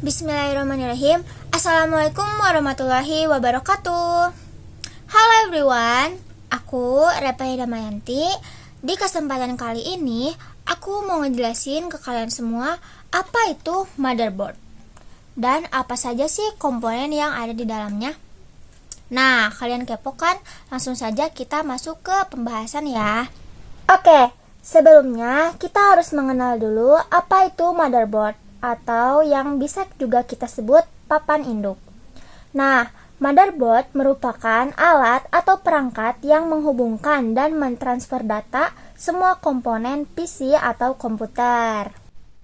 Bismillahirrahmanirrahim. Assalamualaikum warahmatullahi wabarakatuh. Halo everyone, aku Repai Damayanti. Di kesempatan kali ini, aku mau ngejelasin ke kalian semua apa itu motherboard dan apa saja sih komponen yang ada di dalamnya. Nah, kalian kepo kan? Langsung saja kita masuk ke pembahasan ya. Oke, sebelumnya kita harus mengenal dulu apa itu motherboard atau yang bisa juga kita sebut papan induk. Nah, motherboard merupakan alat atau perangkat yang menghubungkan dan mentransfer data semua komponen PC atau komputer.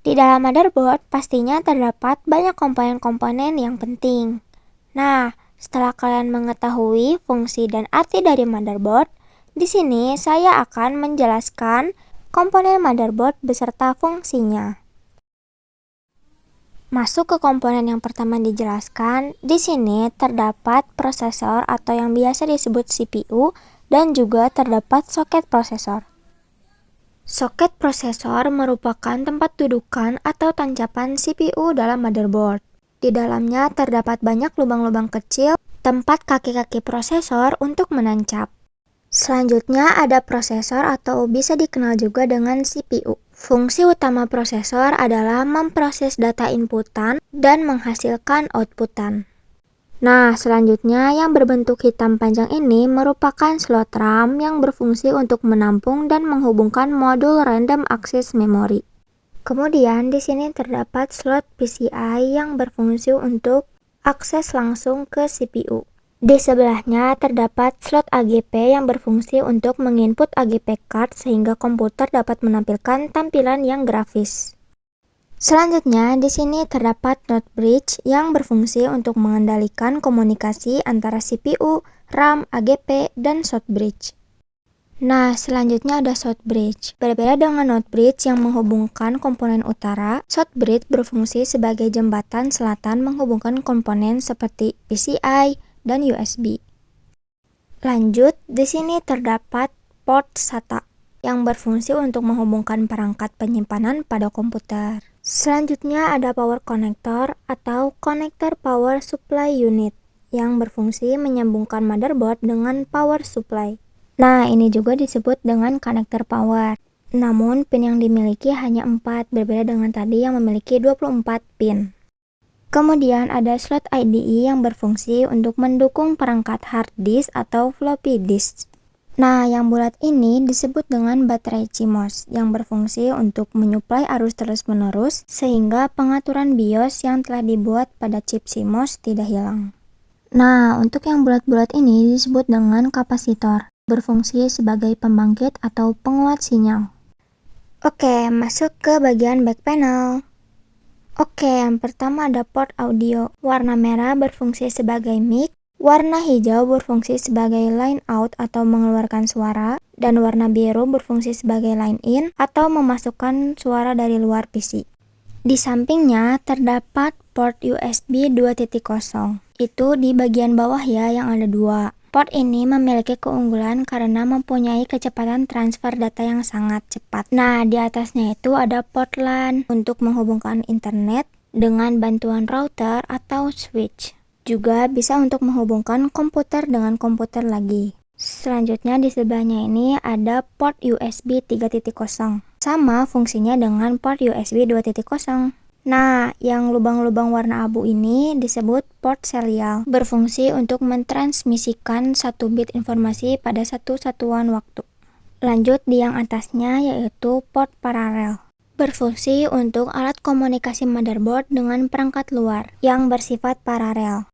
Di dalam motherboard pastinya terdapat banyak komponen-komponen yang penting. Nah, setelah kalian mengetahui fungsi dan arti dari motherboard, di sini saya akan menjelaskan komponen motherboard beserta fungsinya. Masuk ke komponen yang pertama dijelaskan, di sini terdapat prosesor atau yang biasa disebut CPU dan juga terdapat soket prosesor. Soket prosesor merupakan tempat dudukan atau tancapan CPU dalam motherboard. Di dalamnya terdapat banyak lubang-lubang kecil, tempat kaki-kaki prosesor untuk menancap. Selanjutnya ada prosesor atau bisa dikenal juga dengan CPU. Fungsi utama prosesor adalah memproses data inputan dan menghasilkan outputan. Nah, selanjutnya yang berbentuk hitam panjang ini merupakan slot RAM yang berfungsi untuk menampung dan menghubungkan modul random access memory. Kemudian di sini terdapat slot PCI yang berfungsi untuk akses langsung ke CPU. Di sebelahnya terdapat slot AGP yang berfungsi untuk menginput AGP card sehingga komputer dapat menampilkan tampilan yang grafis. Selanjutnya di sini terdapat NOT bridge yang berfungsi untuk mengendalikan komunikasi antara CPU, RAM, AGP, dan short bridge. Nah, selanjutnya ada short bridge. Berbeda dengan NOT bridge yang menghubungkan komponen utara, short bridge berfungsi sebagai jembatan selatan menghubungkan komponen seperti PCI dan USB. Lanjut, di sini terdapat port SATA yang berfungsi untuk menghubungkan perangkat penyimpanan pada komputer. Selanjutnya ada power connector atau connector power supply unit yang berfungsi menyambungkan motherboard dengan power supply. Nah, ini juga disebut dengan konektor power. Namun, pin yang dimiliki hanya 4, berbeda dengan tadi yang memiliki 24 pin. Kemudian ada slot IDE yang berfungsi untuk mendukung perangkat hard disk atau floppy disk. Nah, yang bulat ini disebut dengan baterai CMOS yang berfungsi untuk menyuplai arus terus-menerus sehingga pengaturan BIOS yang telah dibuat pada chip CMOS tidak hilang. Nah, untuk yang bulat-bulat ini disebut dengan kapasitor, berfungsi sebagai pembangkit atau penguat sinyal. Oke, masuk ke bagian back panel. Oke, yang pertama ada port audio. Warna merah berfungsi sebagai mic, warna hijau berfungsi sebagai line out atau mengeluarkan suara, dan warna biru berfungsi sebagai line in atau memasukkan suara dari luar PC. Di sampingnya terdapat port USB 2.0. Itu di bagian bawah ya yang ada 2. Port ini memiliki keunggulan karena mempunyai kecepatan transfer data yang sangat cepat. Nah, di atasnya itu ada port LAN untuk menghubungkan internet dengan bantuan router atau switch. Juga bisa untuk menghubungkan komputer dengan komputer lagi. Selanjutnya di sebelahnya ini ada port USB 3.0. Sama fungsinya dengan port USB 2.0. Nah, yang lubang-lubang warna abu ini disebut port serial, berfungsi untuk mentransmisikan 1 bit informasi pada satu satuan waktu. Lanjut di yang atasnya yaitu port paralel, berfungsi untuk alat komunikasi motherboard dengan perangkat luar yang bersifat paralel.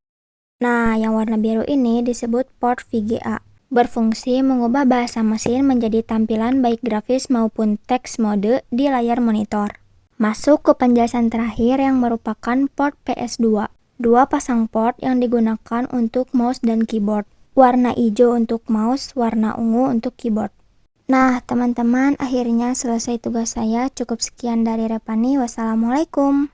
Nah, yang warna biru ini disebut port VGA, berfungsi mengubah bahasa mesin menjadi tampilan baik grafis maupun teks mode di layar monitor. Masuk ke penjelasan terakhir yang merupakan port PS2. 2 pasang port yang digunakan untuk mouse dan keyboard. Warna hijau untuk mouse, warna ungu untuk keyboard. Nah, teman-teman, akhirnya selesai tugas saya. Cukup sekian dari Repani. Wassalamualaikum.